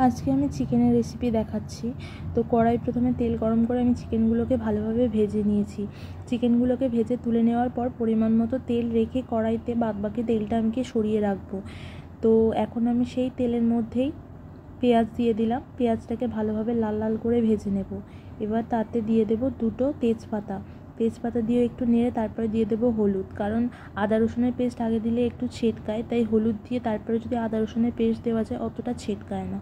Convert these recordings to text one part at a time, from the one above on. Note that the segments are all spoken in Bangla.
আজকে আমি চিকেনের রেসিপি দেখাচ্ছি। তো কড়াই প্রথমে তেল গরম করে আমি চিকেনগুলোকে ভালোভাবে ভেজে নিয়েছি। চিকেনগুলোকে ভেজে তুলে নেওয়ার পর পরিমাণ মতো তেল রেখে কড়াইতে বাদবাকি তেলটা আমি সরিয়ে রাখবো। তো এখন আমি সেই তেলের মধ্যেই পেঁয়াজ দিয়ে দিলাম। পেঁয়াজটাকে ভালোভাবে লাল লাল করে ভেজে নেব। এবার তাতে দিয়ে দেব দুটো তেজপাতা দিয়ে একটু নেড়ে তারপরে দিয়ে দেবো হলুদ, কারণ আদা রসুনের পেস্ট আগে দিলে একটু ছেটকায়, তাই হলুদ দিয়ে তারপরে যদি আদা রসুনের পেস্ট দেওয়া যায় অতটা ছেটকায় না।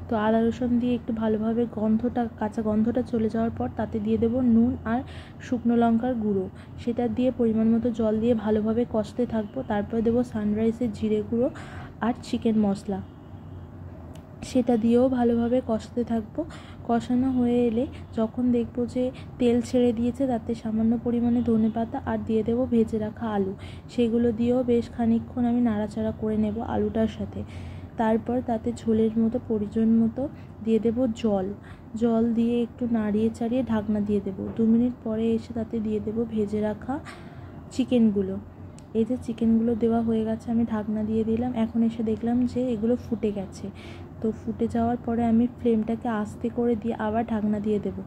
তো আদা রসুন দিয়ে একটু ভালোভাবে কাঁচা গন্ধটা চলে যাওয়ার পর তাতে দিয়ে দেবো নুন আর শুকনো লঙ্কার গুঁড়ো। সেটা দিয়ে পরিমাণ মতো জল দিয়ে ভালোভাবে কষতে থাকবো। তারপরে দেবো সানরাইসের জিরে গুঁড়ো আর চিকেন মশলা, সেটা দিয়েও ভালোভাবে কষতে থাকবো। কষানো হয়ে এলে যখন দেখবো যে তেল ছেড়ে দিয়েছে, তাতে সামান্য পরিমাণে ধনেপাতা আর দিয়ে দেবো ভেজে রাখা আলু। সেগুলো দিয়েও বেশ খানিকক্ষণ আমি নাড়াচাড়া করে নেব আলুটার সাথে। তারপর তাতে ঝোলের মতো পরিমাণ মতো দিয়ে দেবো জল দিয়ে একটু নাড়িয়ে চাড়িয়ে ঢাকনা দিয়ে দেবো। 2 মিনিট পরে এসে তাতে দিয়ে দেবো ভেজে রাখা চিকেনগুলো। এই যে চিকেনগুলো দেওয়া হয়ে গেছে, আমি ঢাকনা দিয়ে দিলাম। এখন এসে দেখলাম যে এগুলো ফুটে গেছে। তো ফুটে যাওয়ার পরে আমি ফ্লেমটাকে আস্তে করে দিয়ে আবার ঢাকনা দিয়ে দেবো।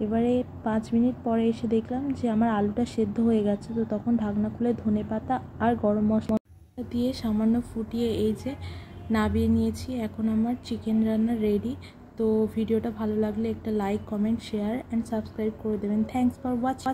এবারে 5 মিনিট পরে এসে দেখলাম যে আমার আলুটা সেদ্ধ হয়ে গেছে। তো তখন ঢাকনা খুলে ধনেপাতা আর গরম মশলা দিয়ে সামান্য ফুটিয়ে এই যে নামিয়ে নিয়েছি। এখন আমার চিকেন রান্না রেডি। তো ভিডিওটা ভালো লাগলে একটা like, comment, share and subscribe করে দেবেন। Thanks for watching.